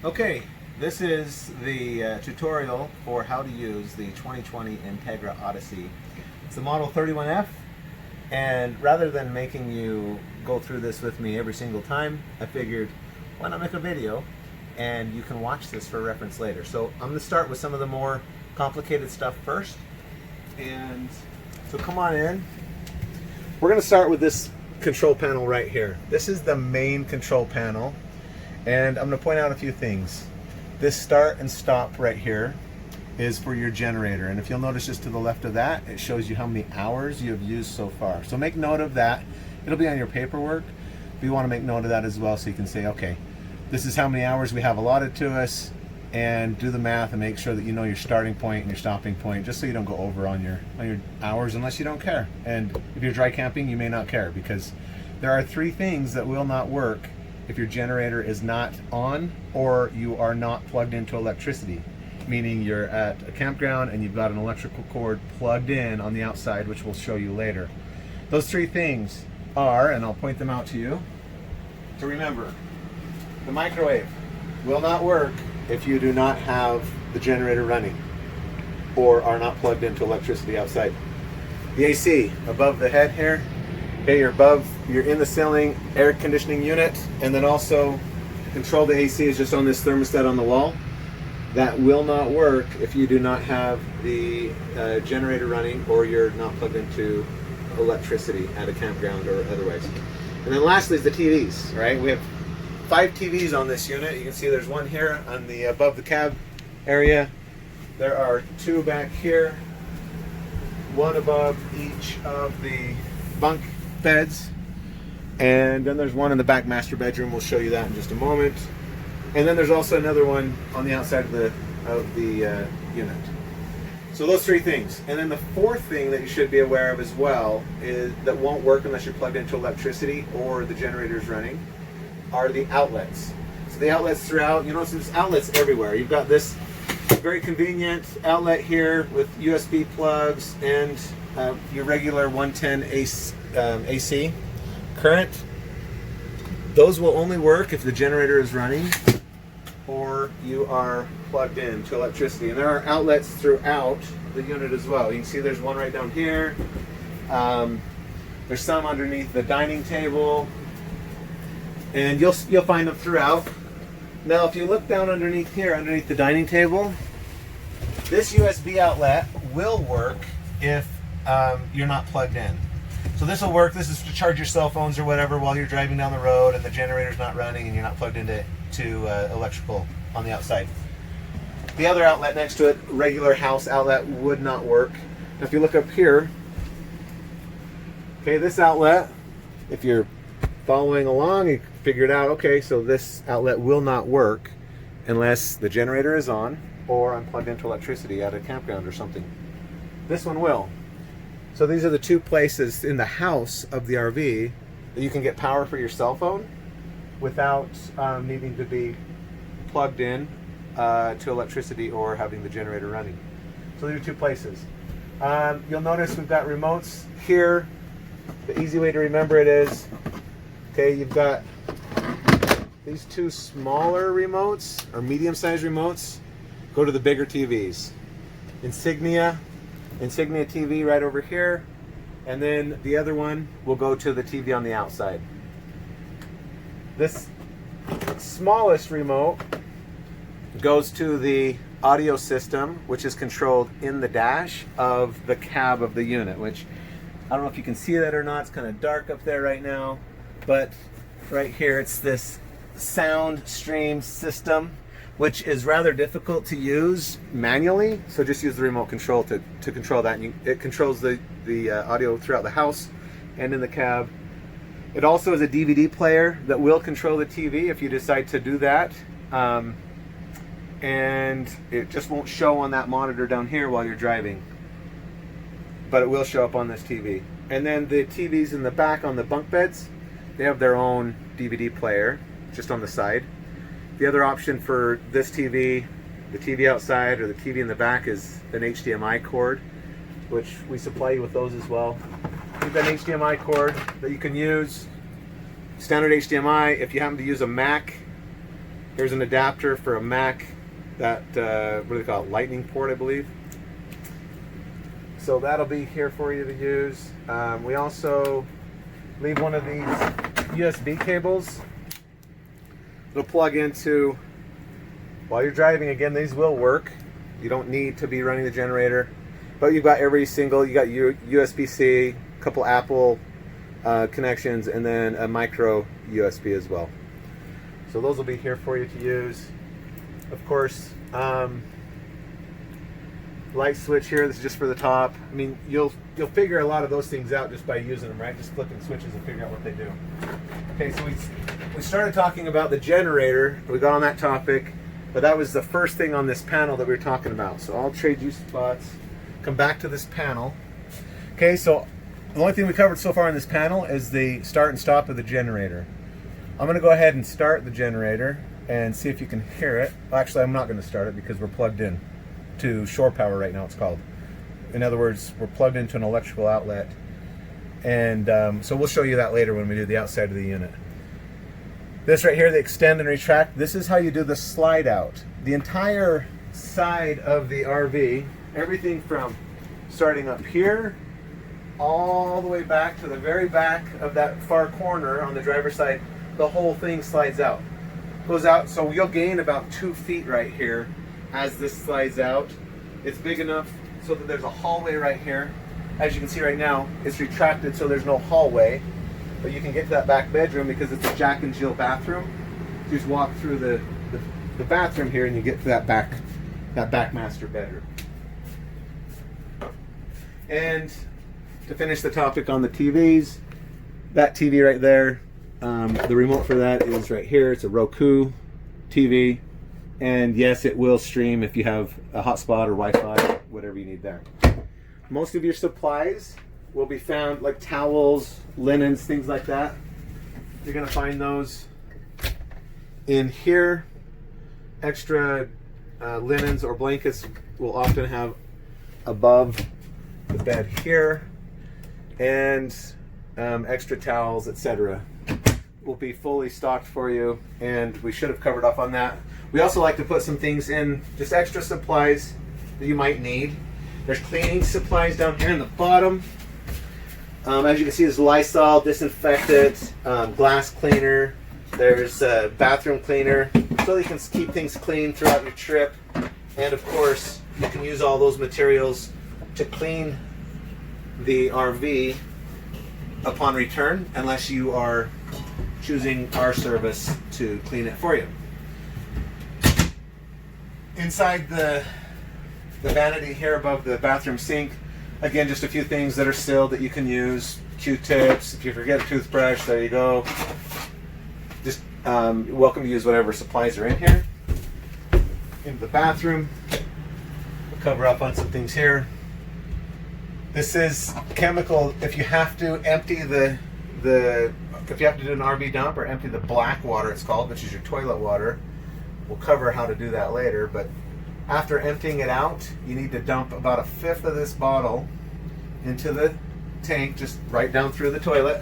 Okay, this is the tutorial for how to use the 2020 Entegra Odyssey. It's the model 31F, and rather than making you go through this with me every single time, I figured, why not make a video and you can watch this for reference later. So I'm going to start with some of the more complicated stuff first. And so come on in. We're going to start with this control panel right here. This is the main control panel. And I'm going to point out a few things. This start and stop right here is for your generator. And if you'll notice just to the left of that, it shows you how many hours you have used so far. So make note of that. It'll be on your paperwork. But you want to make note of that as well so you can say, okay, this is how many hours we have allotted to us, and do the math and make sure that you know your starting point and your stopping point, just so you don't go over on your hours unless you don't care. And if you're dry camping, you may not care, because there are 3 things that will not work if your generator is not on or you are not plugged into electricity, meaning you're at a campground and you've got an electrical cord plugged in on the outside, which we'll show you later. Those 3 things are, and I'll point them out to you to remember. The microwave will not work if you do not have the generator running or are not plugged into electricity outside. The AC above the head here, okay, you're in the ceiling air conditioning unit, and then also control the AC is just on this thermostat on the wall. That will not work if you do not have the generator running or you're not plugged into electricity at a campground or otherwise. And then lastly is the TVs, right? We have 5 TVs on this unit. You can see there's one here on the above the cab area. There are 2 back here, 1 above each of the bunk beds, and then there's 1 in the back master bedroom. We'll show you that in just a moment. And then there's also another one on the outside of the unit. So those 3 things. And then the 4th thing that you should be aware of as well is that won't work unless you're plugged into electricity or the generator's running are the outlets. So the outlets throughout, you notice there's outlets everywhere. You've got this very convenient outlet here with USB plugs and your regular 110 AC current. Those will only work if the generator is running or you are plugged in to electricity. And there are outlets throughout the unit as well. You can see there's one right down here. There's some underneath the dining table, and you'll find them throughout. Now if you look down underneath here, underneath the dining table, this USB outlet will work if you're not plugged in. So this will work. This is to charge your cell phones or whatever while you're driving down the road and the generator's not running and you're not plugged into electrical on the outside. The other outlet next to it, regular house outlet, would not work. Now if you look up here, okay, this outlet, if you're following along, you figure it out. Okay, so this outlet will not work unless the generator is on or I'm plugged into electricity at a campground or something. This one will. So these are the 2 places in the house of the RV that you can get power for your cell phone without needing to be plugged in to electricity or having the generator running. So these are 2 places. You'll notice we've got remotes here. The easy way to remember it is, okay, you've got these 2 smaller remotes or medium-sized remotes go to the bigger TVs. Insignia TV right over here, and then the other one will go to the TV on the outside. This smallest remote goes to the audio system, which is controlled in the dash of the cab of the unit, which I don't know if you can see that or not. It's kind of dark up there right now, but right here it's this sound stream system, which is rather difficult to use manually. So just use the remote control to control that. And it controls the audio throughout the house and in the cab. It also is a DVD player that will control the TV if you decide to do that. And it just won't show on that monitor down here while you're driving, but it will show up on this TV. And then the TVs in the back on the bunk beds, they have their own DVD player just on the side. The other option for this TV, the TV outside or the TV in the back, is an HDMI cord, which we supply you with those as well. You've got an HDMI cord that you can use, standard HDMI. If you happen to use a Mac, Here's an adapter for a Mac, that, what do they call it, lightning port, I believe. So that'll be here for you to use. We also leave one of these USB cables. It'll plug into, while you're driving, again, these will work. You don't need to be running the generator, but you've got you got your USB-C, a couple Apple connections, and then a micro USB as well. So those will be here for you to use. Of course, light switch here, this is just for the top. I mean, you'll figure a lot of those things out just by using them, right? Just flipping switches and figure out what they do. Okay, so we started talking about the generator. We got on that topic, but that was the first thing on this panel that we were talking about. So I'll trade you spots, come back to this panel. Okay, so the only thing we covered so far in this panel is the start and stop of the generator. I'm going to go ahead and start the generator and see if you can hear it. Actually, I'm not going to start it because we're plugged in to shore power right now, it's called. In other words, we're plugged into an electrical outlet. And so we'll show you that later when we do the outside of the unit. This right here, the extend and retract, this is how you do the slide out. The entire side of the RV, everything from starting up here all the way back to the very back of that far corner on the driver's side, the whole thing slides out. Goes out, so you'll gain about 2 feet right here as this slides out. It's big enough so that there's a hallway right here. As you can see right now, it's retracted so there's no hallway, but you can get to that back bedroom because it's a Jack and Jill bathroom. You just walk through the bathroom here and you get to that back master bedroom. And to finish the topic on the TVs, that TV right there, the remote for that is right here. It's a Roku TV. And yes, it will stream if you have a hotspot or Wi-Fi, whatever you need there. Most of your supplies will be found, like towels, linens, things like that. You're going to find those in here. Extra linens or blankets will often have above the bed here. And extra towels, etc. will be fully stocked for you, and we should have covered off on that. We also like to put some things in, just extra supplies that you might need. There's cleaning supplies down here in the bottom. As you can see, there's Lysol, disinfectant, glass cleaner. There's a bathroom cleaner, so you can keep things clean throughout your trip. And of course, you can use all those materials to clean the RV upon return, unless you are choosing our service to clean it for you. Inside the vanity here above the bathroom sink, again, just a few things that are sealed that you can use. Q-tips, if you forget a toothbrush, there you go. Just welcome to use whatever supplies are in here. Into the bathroom, we'll cover up on some things here. This is chemical. If you have to empty if you have to do an RV dump or empty the black water, it's called, which is your toilet water. We'll cover how to do that later, but after emptying it out, you need to dump about 1/5 of this bottle into the tank, just right down through the toilet.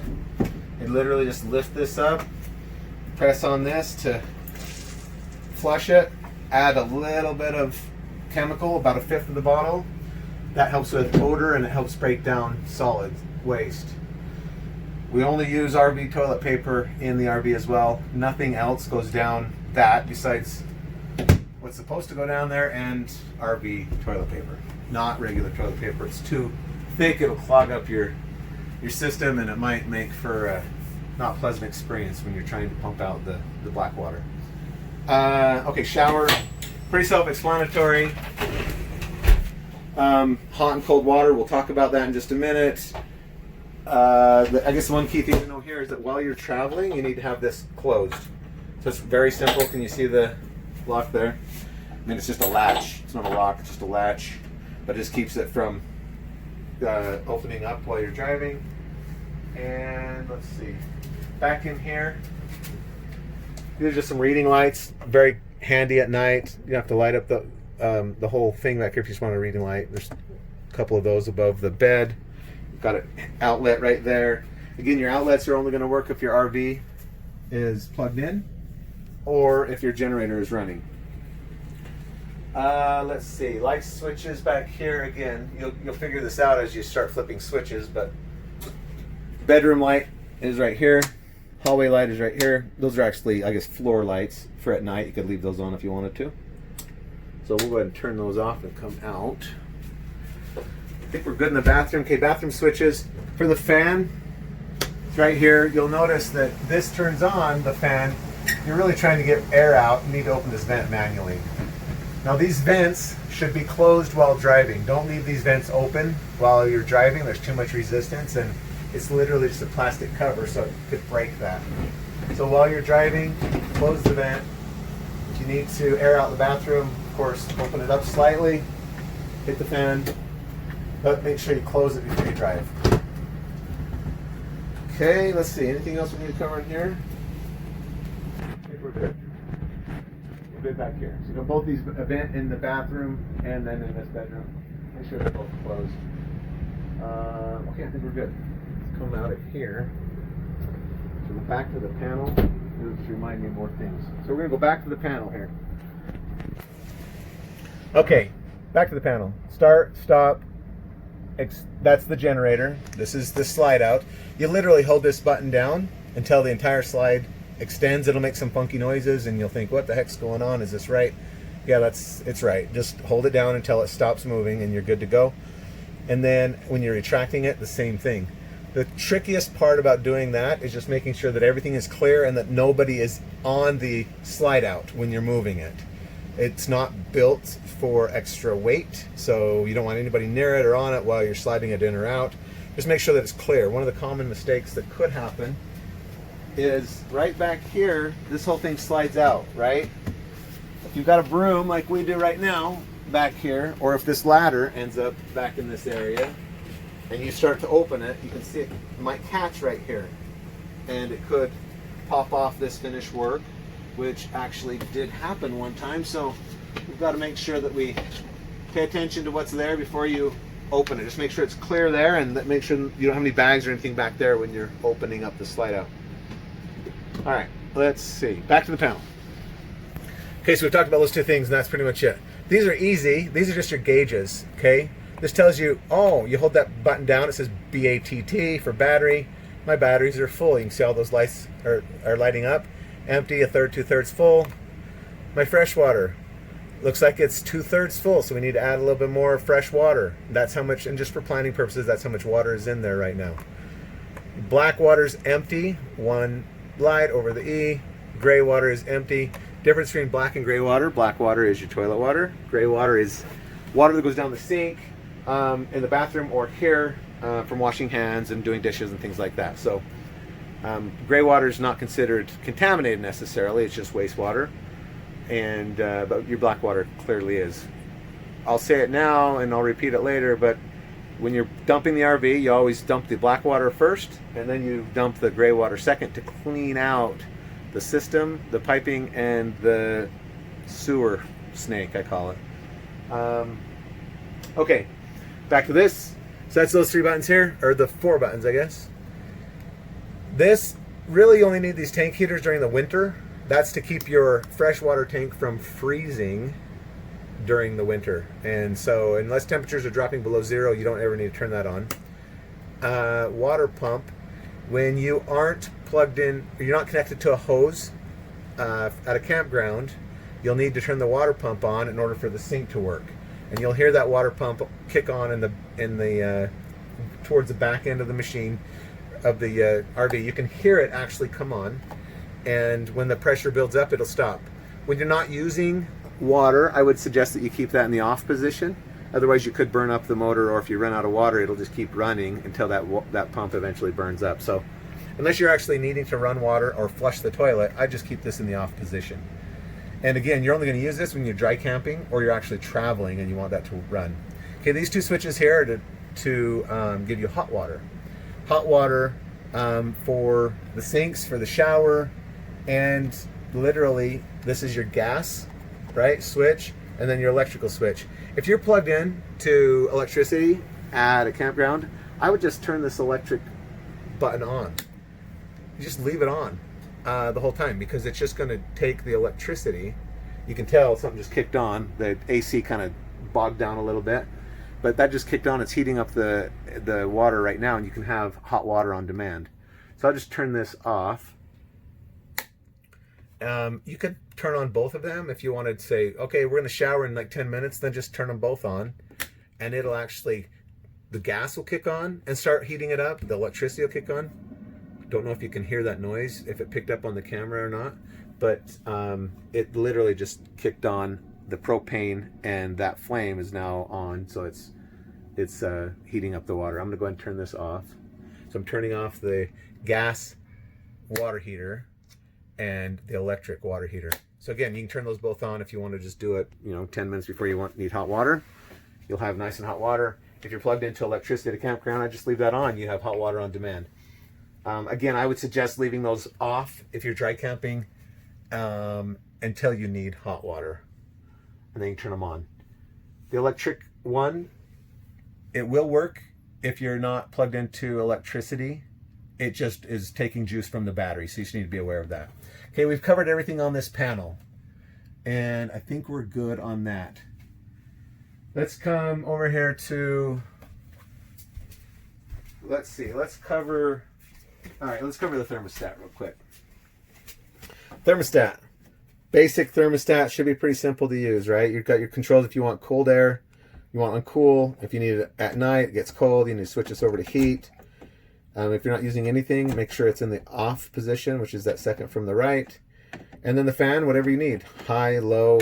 And literally just lift this up, press on this to flush it, add a little bit of chemical, about 1/5 of the bottle. That helps with odor and it helps break down solid waste. We only use RV toilet paper in the RV as well. Nothing else goes down that besides what's supposed to go down there and RV toilet paper. Not regular toilet paper. It's too thick, it'll clog up your system, and it might make for a not pleasant experience when you're trying to pump out the black water. Okay, shower. Pretty self-explanatory. Hot and cold water, we'll talk about that in just a minute. I guess one key thing to know here is that while you're traveling, you need to have this closed. So it's very simple. Can you see the lock there? I mean, it's just a latch. It's not a lock, it's just a latch. But it just keeps it from opening up while you're driving. And let's see. Back in here, these are just some reading lights. Very handy at night. You don't have to light up the whole thing back here if you just want a reading light. There's a couple of those above the bed. You've got an outlet right there. Again, your outlets are only going to work if your RV is plugged in. or if your generator is running. Let's see, light switches back here. Again, you'll figure this out as you start flipping switches, but bedroom light is right here. Hallway light is right here. Those are actually, I guess, floor lights for at night. You could leave those on if you wanted to. So we'll go ahead and turn those off and come out. I think we're good in the bathroom. Okay, bathroom switches. For the fan, it's right here. You'll notice that this turns on the fan. You're really trying to get air out. You need to open this vent manually. Now these vents should be closed while driving. Don't leave these vents open while you're driving. There's too much resistance, and it's literally just a plastic cover, so it could break that. So while you're driving, close the vent. If you need to air out the bathroom, of course, open it up slightly, hit the fan, but make sure you close it before you drive. Okay, let's see. Anything else we need to cover in here? I think we're good. We're good back here. So you got both these, a vent in the bathroom and then in this bedroom. Make sure they're both closed. Okay, I think we're good. Let's come out of here. So go back to the panel. It'll just remind me of more things. So we're going to go back to the panel here. Okay, back to the panel. Start, stop. That's the generator. This is the slide out. You literally hold this button down until the entire slide extends. It'll make some funky noises and you'll think, what the heck's going on? Is this right? Yeah, it's right. Just hold it down until it stops moving and you're good to go. And then when you're retracting it, the same thing. The trickiest part about doing that is just making sure that everything is clear and that nobody is on the slide out when you're moving it. It's not built for extra weight, so you don't want anybody near it or on it while you're sliding it in or out. Just make sure that it's clear. One of the common mistakes that could happen is right back here, this whole thing slides out, right? If you've got a broom like we do right now back here, or if this ladder ends up back in this area, and you start to open it, you can see it might catch right here. And it could pop off this finished work, which actually did happen one time. So we've got to make sure that we pay attention to what's there before you open it. Just make sure it's clear there and make sure you don't have any bags or anything back there when you're opening up the slide out. All right, let's see. Back to the panel. Okay, so we've talked about those two things and that's pretty much it. These are easy. These are just your gauges, okay? This tells you, oh, you hold that button down, it says BATT for battery. My batteries are full. You can see all those lights are lighting up. Empty, a third, 2/3 full. My fresh water looks like it's 2/3 full, so we need to add a little bit more fresh water. That's how much, and just for planning purposes, that's how much water is in there right now. Black water's empty, one light over the E. Gray water is empty. Difference between black and gray water: black water is your toilet water. Gray water is water that goes down the sink, in the bathroom, or here from washing hands and doing dishes and things like that. So gray water is not considered contaminated necessarily, it's just wastewater, and but your black water clearly is. I'll say it now and I'll repeat it later, but when you're dumping the RV, you always dump the black water first and then you dump the gray water second to clean out the system, the piping, and the sewer snake, I call it. Okay, back to this. So that's those 3 buttons here, or the 4 buttons, I guess. This, really you only need these tank heaters during the winter. That's to keep your freshwater tank from freezing during the winter. And so unless temperatures are dropping below 0, you don't ever need to turn that on. Water pump, when you aren't plugged in, or you're not connected to a hose at a campground, you'll need to turn the water pump on in order for the sink to work. And you'll hear that water pump kick on in the towards the back end of the machine of the RV. You can hear it actually come on, and when the pressure builds up, it'll stop. When you're not using water, I would suggest that you keep that in the off position. Otherwise, you could burn up the motor, or if you run out of water, it'll just keep running until that pump eventually burns up. So, unless you're actually needing to run water or flush the toilet, I just keep this in the off position. And again, you're only going to use this when you're dry camping or you're actually traveling and you want that to run. Okay, these 2 switches here are to give you hot water. Hot water for the sinks, for the shower, and literally this is your gas, right, switch, and then your electrical switch. If you're plugged in to electricity at a campground, I would just turn this electric button on. You just leave it on. the whole time, because it's just going to take the electricity. You can tell something just kicked on. The AC kind of bogged down a little bit, but that just kicked on. It's heating up the water right now, and you can have hot water on demand. So I'll just turn this off. You could turn on both of them if you wanted to say, okay, we're going to shower in like 10 minutes, then just turn them both on, and it'll actually, the gas will kick on and start heating it up. The electricity will kick on. Don't know if you can hear that noise, if it picked up on the camera or not, but it literally just kicked on the propane, and that flame is now on, so it's heating up the water. I'm going to go ahead and turn this off. So I'm turning off the gas water heater and the electric water heater. So again, you can turn those both on if you want to just do it, 10 minutes before you need hot water. You'll have nice and hot water. If you're plugged into electricity at a campground, I just leave that on. You have hot water on demand. Again, I would suggest leaving those off if you're dry camping until you need hot water, and then you turn them on. The electric one, it will work if you're not plugged into electricity. It just is taking juice from the battery, so you just need to be aware of that. Okay, we've covered everything on this panel, and I think we're good on that. Let's come over here to, let's see, let's cover the thermostat real quick. Thermostat. Basic thermostat should be pretty simple to use, right? You've got your controls if you want cold air, you want uncool. If you need it at night, it gets cold, you need to switch this over to heat. If you're not using anything, make sure it's in the off position, which is that second from the right. And then the fan, whatever you need, high, low.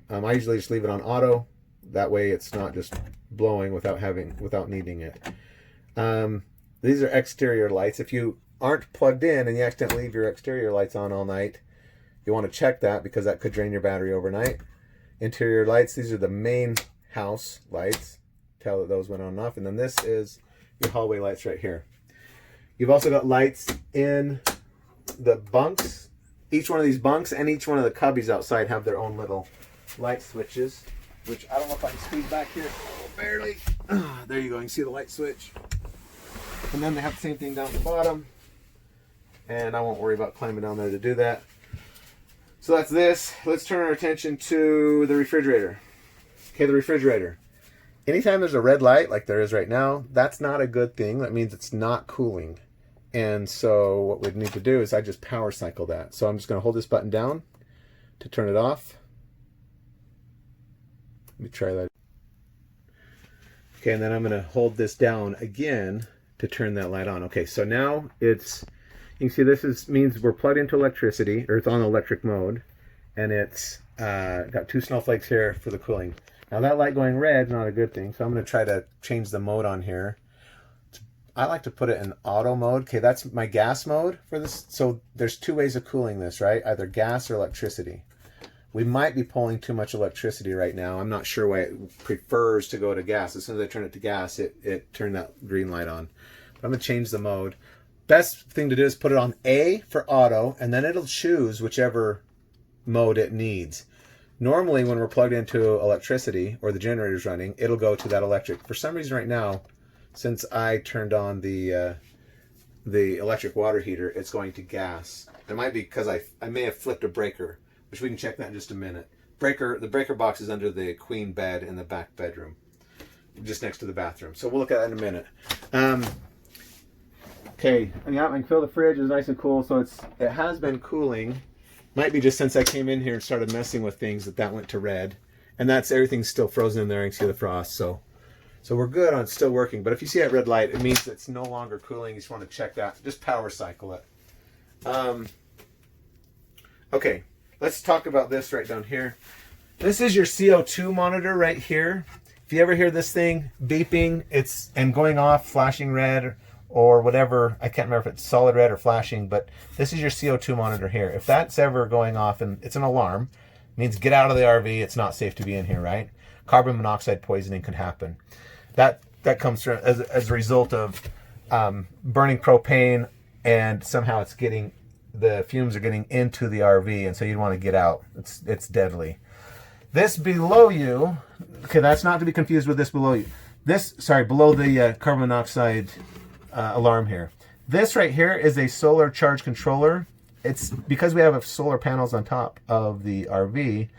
I usually just leave it on auto. That way it's not just blowing without needing it. These are exterior lights. If you aren't plugged in and you accidentally leave your exterior lights on all night, you want to check that, because that could drain your battery overnight. Interior lights, these are the main house lights. Tell that those went on and off. And then this is your hallway lights right here. You've also got lights in the bunks. Each one of these bunks and each one of the cubbies outside have their own little light switches, which I don't know if I can squeeze back here. Oh, barely. There you go. You can see the light switch. And then they have the same thing down at the bottom. And I won't worry about climbing down there to do that. So that's this. Let's turn our attention to the refrigerator. Okay, the refrigerator. Anytime there's a red light like there is right now, that's not a good thing. That means it's not cooling. And so what we need to do is I just power cycle that. So I'm just going to hold this button down to turn it off. Let me try that. Okay, and then I'm going to hold this down again to turn that light on. Okay, so now it's, you can see this means we're plugged into electricity, or it's on electric mode, and it's got two snowflakes here for the cooling. Now that light going red is not a good thing, so I'm going to try to change the mode on here. I like to put it in auto mode. Okay, that's my gas mode for this. So there's two ways of cooling this, right? Either gas or electricity. We might be pulling too much electricity right now. I'm not sure why it prefers to go to gas. As soon as I turn it to gas, it turned that green light on. But I'm going to change the mode. Best thing to do is put it on A for auto, and then it'll choose whichever mode it needs. Normally, when we're plugged into electricity or the generator's running, it'll go to that electric. For some reason right now, since I turned on the electric water heater, it's going to gas. It might be because I may have flipped a breaker, which we can check that in just a minute. The breaker box is under the queen bed in the back bedroom, just next to the bathroom. So we'll look at that in a minute. Okay, yeah, I can feel the fridge is nice and cool, so it has been cooling. Might be just since I came in here and started messing with things that went to red. And that's, everything's still frozen in there. I can see the frost, so we're good on still working. But if you see that red light, it means it's no longer cooling. You just want to check that. Just power cycle it. Okay, let's talk about this right down here. This is your CO2 monitor right here. If you ever hear this thing beeping, and going off, flashing red, or whatever, I can't remember if it's solid red or flashing, but this is your CO2 monitor here. If that's ever going off and it's an alarm, it means get out of the RV, it's not safe to be in here, right? Carbon monoxide poisoning could happen. That comes from as a result of burning propane, and somehow the fumes are getting into the RV, and so you want to get out. It's deadly. This below you, okay, that's not to be confused with this below you. Below the carbon monoxide alarm here. This right here is a solar charge controller, it's because we have solar panels on top of the RV,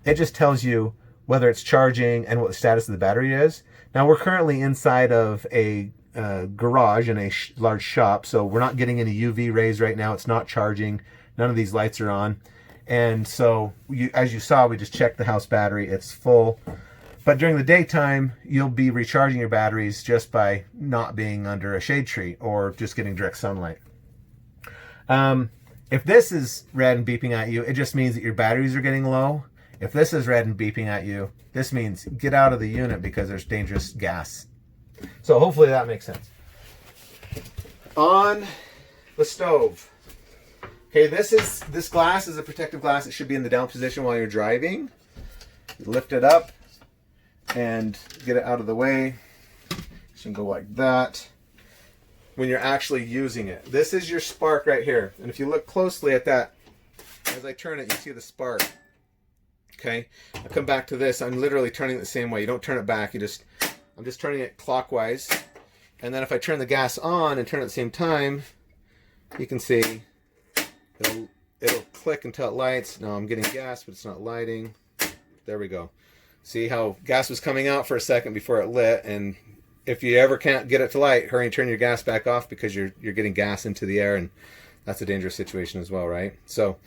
it just tells you whether it's charging and what the status of the battery is. Now we're currently inside of a garage in a large shop, so we're not getting any UV rays right now. It's not charging. None of these lights are on. And so, as you saw, we just checked the house battery. It's full. But during the daytime, you'll be recharging your batteries just by not being under a shade tree or just getting direct sunlight. If this is red and beeping at you, it just means that your batteries are getting low. If this is red and beeping at you, this means get out of the unit because there's dangerous gas. So hopefully that makes sense. On the stove. Okay, this glass is a protective glass. It should be in the down position while you're driving. You lift it up and get it out of the way. It should go like that when you're actually using it. This is your spark right here. And if you look closely at that, as I turn it, you see the spark. Okay, I'll come back to this. I'm literally turning it the same way. You don't turn it back. I'm just turning it clockwise. And then if I turn the gas on and turn it at the same time, you can see it'll click until it lights. Now I'm getting gas, but it's not lighting. There we go. See how gas was coming out for a second before it lit, and if you ever can't get it to light, hurry and turn your gas back off because you're getting gas into the air, and that's a dangerous situation as well, right? So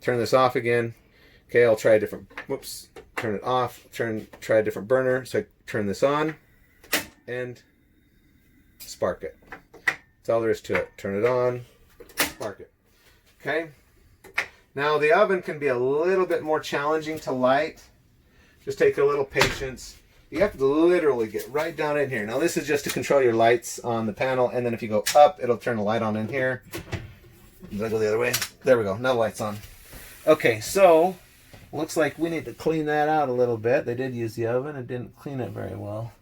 turn this off again. Okay, I'll try a different, whoops, turn it off, try a different burner. So I turn this on and spark it. That's all there is to it. Turn it on, spark it. Okay. Now the oven can be a little bit more challenging to light. Just take a little patience. You have to literally get right down in here. Now this is just to control your lights on the panel, and then if you go up, it'll turn the light on in here. Did I go the other way? There we go. Now the light's on. Okay, so looks like we need to clean that out a little bit. They did use the oven. It didn't clean it very well.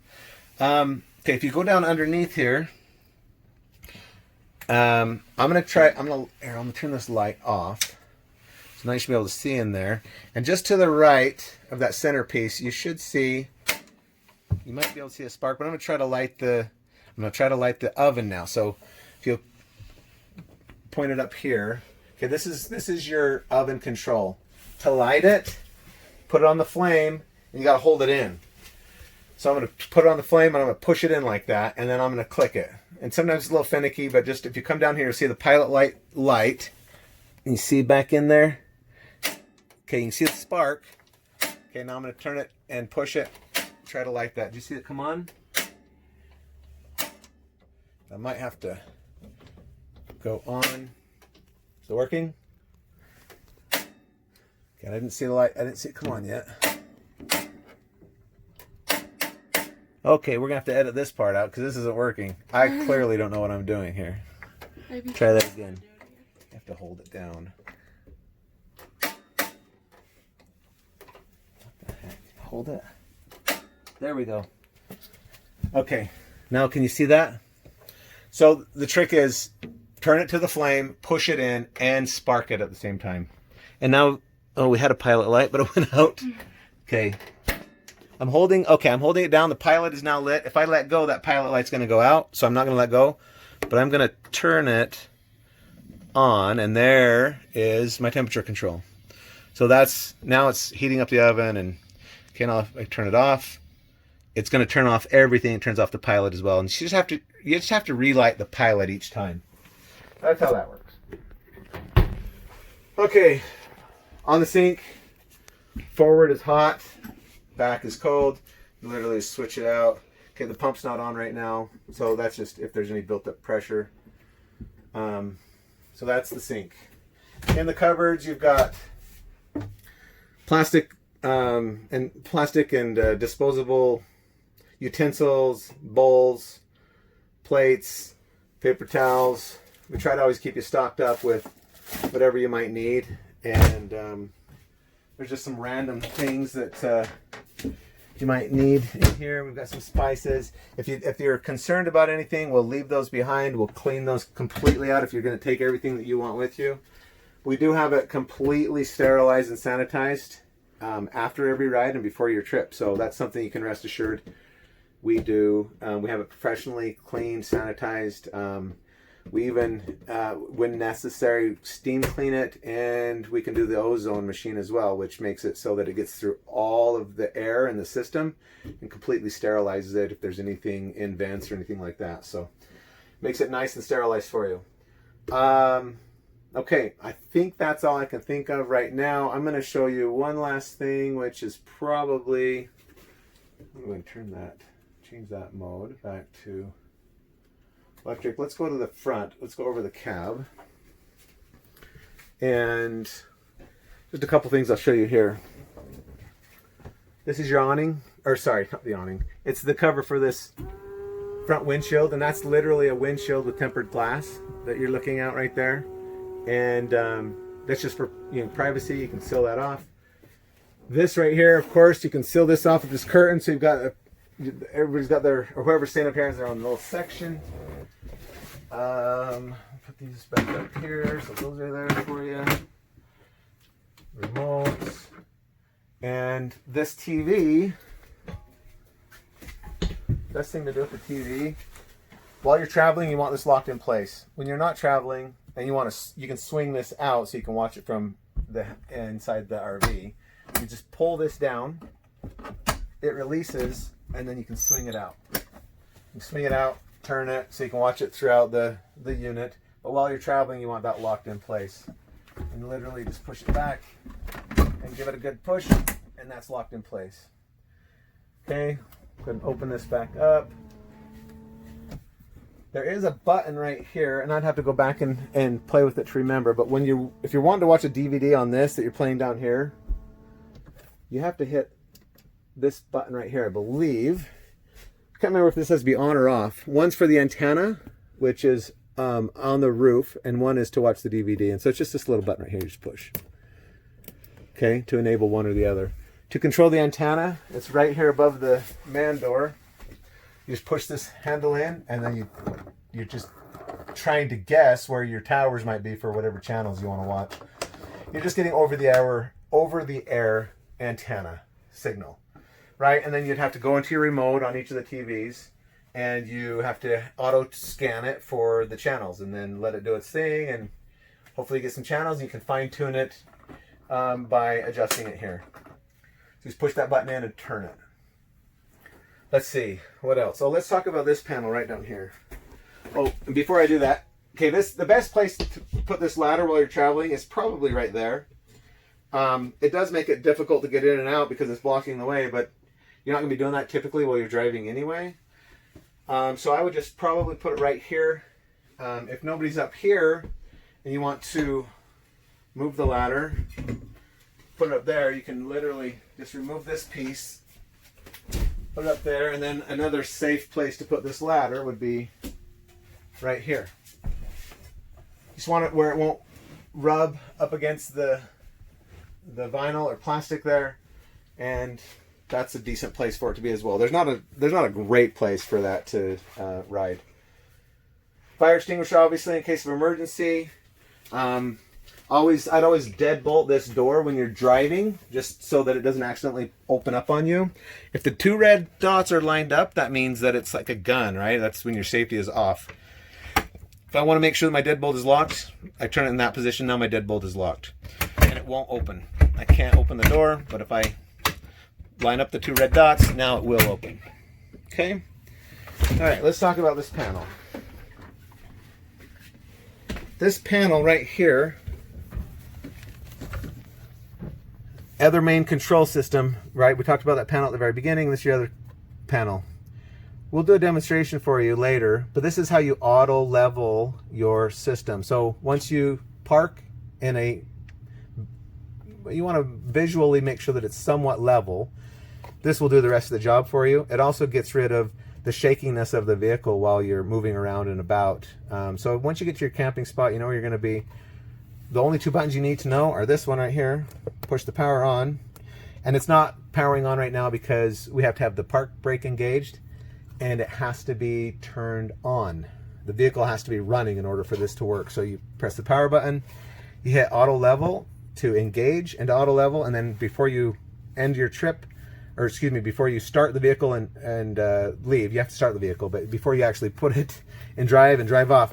Okay, if you go down underneath here, I'm gonna turn this light off. So now you should be able to see in there. And just to the right of that centerpiece, you should see, you might be able to see a spark, but I'm gonna try to light the oven now. So if you point it up here, okay, this is your oven control. To light it, put it on the flame, and you gotta hold it in. So I'm going to put it on the flame, and I'm going to push it in like that, and then I'm going to click it. And sometimes it's a little finicky, but just if you come down here, you'll see the pilot light. And you see back in there? Okay, you can see the spark. Okay, now I'm going to turn it and push it. Try to light that. Do you see it come on? I might have to go on. Is it working? Okay, I didn't see the light. I didn't see it come on yet. Okay, we're going to have to edit this part out because this isn't working. I clearly don't know what I'm doing here. Try that again. You have to hold it down. What the heck? Hold it. There we go. Okay, now can you see that? So the trick is turn it to the flame, push it in, and spark it at the same time. And now, oh, we had a pilot light, but it went out. Okay. I'm holding it down. The pilot is now lit. If I let go, that pilot light's going to go out, so I'm not going to let go. But I'm going to turn it on, and there is my temperature control. So now it's heating up the oven, and okay, now if I turn it off, it's going to turn off everything. It turns off the pilot as well. And you just have to relight the pilot each time. That's how that works. Okay, on the sink, forward is hot. Back is cold. You literally switch it out. Okay, the pump's not on right now, so that's just if there's any built-up pressure. So that's the sink. In the cupboards, you've got plastic and disposable utensils, bowls, plates, paper towels. We try to always keep you stocked up with whatever you might need, and there's just some random things that you might need in here. We've got some spices. If you're concerned about anything, we'll leave those behind. We'll clean those completely out if you're going to take everything that you want with you. We do have it completely sterilized and sanitized after every ride and before your trip. So that's something you can rest assured we do. We have it professionally cleaned, sanitized. We even, when necessary, steam clean it, and we can do the ozone machine as well, which makes it so that it gets through all of the air in the system and completely sterilizes it if there's anything in vents or anything like that. So makes it nice and sterilized for you. Okay, I think that's all I can think of right now. I'm going to show you one last thing, which is probably, I'm going to change that mode back to electric. Let's go to the front. Let's go over the cab. And just a couple things I'll show you here. This is your awning, or sorry, not the awning. It's the cover for this front windshield, and that's literally a windshield with tempered glass that you're looking at right there. And that's just for privacy. You can seal that off. This right here, of course, you can seal this off with this curtain. So you've got everybody's got their, or whoever's standing up here has their own little section. Put these back up here, so those are there for you. Remotes. And this TV, best thing to do with the TV, while you're traveling, you want this locked in place. When you're not traveling, and you can swing this out so you can watch it from the inside the RV. You just pull this down, it releases, and then you can swing it out. You swing it out, turn it, so you can watch it throughout the unit. But while you're traveling, you want that locked in place. And literally just push it back and give it a good push, and that's locked in place. Okay, go ahead and open this back up. There is a button right here, and I'd have to go back and play with it to remember, but if you're wanting to watch a DVD on this that you're playing down here, you have to hit this button right here, I believe. I can't remember if this has to be on or off. One's for the antenna, which is on the roof, and one is to watch the DVD. And so it's just this little button right here you just push. Okay, to enable one or the other. To control the antenna, it's right here above the man door. You just push this handle in, and then you're just trying to guess where your towers might be for whatever channels you want to watch. You're just getting over the air antenna signal, right? And then you'd have to go into your remote on each of the TVs, and you have to auto scan it for the channels, and then let it do its thing, and hopefully get some channels. You can fine tune it by adjusting it here. So just push that button in and turn it. Let's see, what else? So let's talk about this panel right down here. Oh, and before I do that, okay, the best place to put this ladder while you're traveling is probably right there. It does make it difficult to get in and out because it's blocking the way, but you're not going to be doing that typically while you're driving anyway. So I would just probably put it right here. If nobody's up here and you want to move the ladder, put it up there, you can literally just remove this piece, put it up there, and then another safe place to put this ladder would be right here. Just want it where it won't rub up against the vinyl or plastic there, and that's a decent place for it to be as well. There's not a great place for that to ride. Fire extinguisher, obviously, in case of emergency. I'd always deadbolt this door when you're driving, just so that it doesn't accidentally open up on you. If the two red dots are lined up, that means that it's like a gun, right? That's when your safety is off. If I want to make sure that my deadbolt is locked, I turn it in that position. Now my deadbolt is locked, and it won't open. I can't open the door, but if I line up the two red dots, now it will open. Okay? All right, let's talk about this panel. This panel right here, other main control system, right? We talked about that panel at the very beginning. This is your other panel. We'll do a demonstration for you later, but this is how you auto level your system. So once you park you want to visually make sure that it's somewhat level. This will do the rest of the job for you. It also gets rid of the shakiness of the vehicle while you're moving around and about. So once you get to your camping spot, you know where you're going to be. The only two buttons you need to know are this one right here. Push the power on. And it's not powering on right now because we have to have the park brake engaged, and it has to be turned on. The vehicle has to be running in order for this to work. So you press the power button, you hit auto level to engage and auto level, and then before you end your trip, or excuse me, before you start the vehicle and leave, you have to start the vehicle, but before you actually put it in drive and drive off,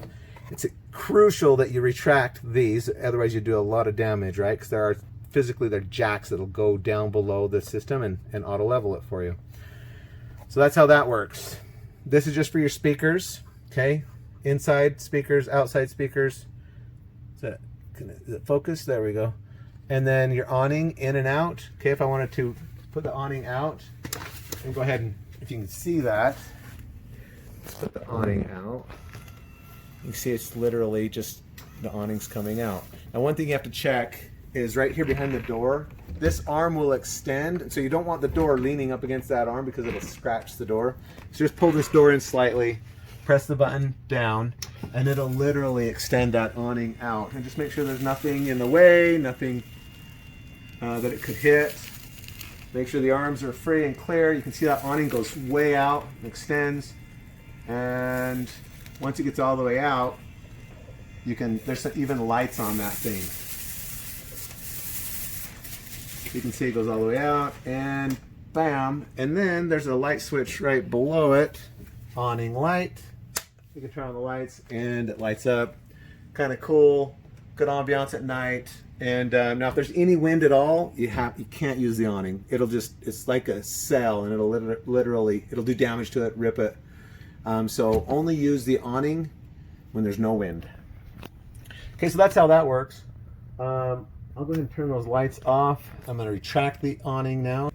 it's crucial that you retract these, otherwise you do a lot of damage, right? Because there are jacks that'll go down below the system and auto level it for you. So that's how that works. This is just for your speakers, okay? Inside speakers, outside speakers. Is it focus? There we go. And then your awning in and out. Okay, if I wanted to put the awning out, and go ahead and, if you can see that, let's put the awning out. You can see it's literally just the awning's coming out. Now one thing you have to check is right here behind the door, this arm will extend, so you don't want the door leaning up against that arm because it'll scratch the door. So just pull this door in slightly, press the button down, and it'll literally extend that awning out. And just make sure there's nothing in the way, nothing that it could hit. Make sure the arms are free and clear. You can see that awning goes way out and extends. And once it gets all the way out, there's even lights on that thing. You can see it goes all the way out, and bam. And then there's a light switch right below it, awning light. You can turn on the lights and it lights up. Kind of cool, good ambiance at night. And now if there's any wind at all, you can't use the awning. It's like a cell, and it'll literally do damage to it, rip it. So only use the awning when there's no wind. Okay, so that's how that works. I'll go ahead and turn those lights off. I'm going to retract the awning now.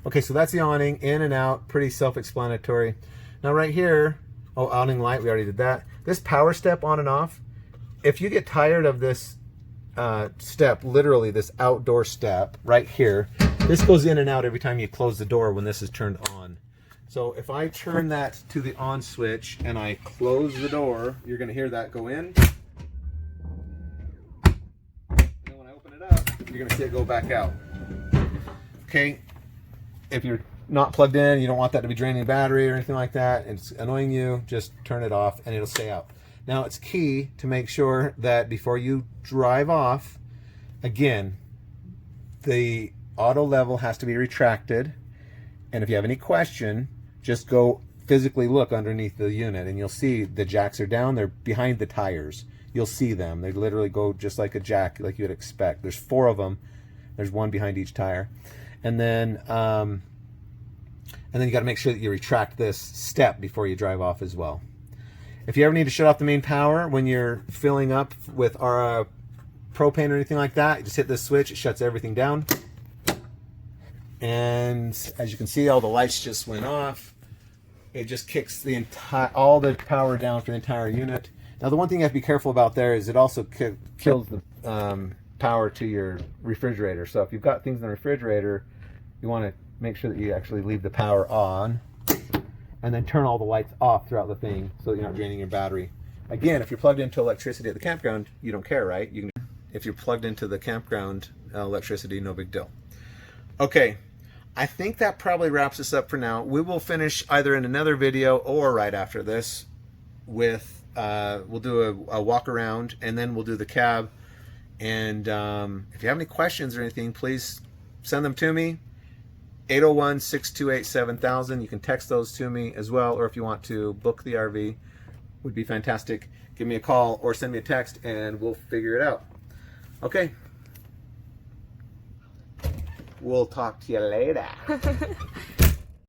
Okay, so that's the awning, in and out, pretty self-explanatory. Now right here, awning light, we already did that. This power step on and off, if you get tired of this step, literally this outdoor step right here, this goes in and out every time you close the door when this is turned on. So if I turn that to the on switch and I close the door, you're going to hear that go in. And when I open it up, you're going to see it go back out. Okay, if you're not plugged in, you don't want that to be draining battery or anything like that, it's annoying you, just turn it off and it'll stay out. Now it's key to make sure that before you drive off, again, the auto level has to be retracted. And if you have any question, just go physically look underneath the unit and you'll see the jacks are down. They're behind the tires. You'll see them. They literally go just like a jack, like you would expect. There's 4 of them. There's one behind each tire. And then you got to make sure that you retract this step before you drive off as well. If you ever need to shut off the main power when you're filling up with our propane or anything like that, you just hit this switch, it shuts everything down. And as you can see, all the lights just went off. It just kicks all the power down for the entire unit. Now the one thing you have to be careful about there is it also kills the power to your refrigerator. So if you've got things in the refrigerator, you want to make sure that you actually leave the power on and then turn all the lights off throughout the thing so that you're not draining your battery. Again, if you're plugged into electricity at the campground, you don't care, right? If you're plugged into the campground electricity, no big deal. Okay, I think that probably wraps us up for now. We will finish either in another video or right after this with, we'll do a walk around and then we'll do the cab. And if you have any questions or anything, please send them to me. 801-628-7000. You can text those to me as well, or if you want to book the RV, would be fantastic. Give me a call or send me a text and we'll figure it out. Okay. We'll talk to you later.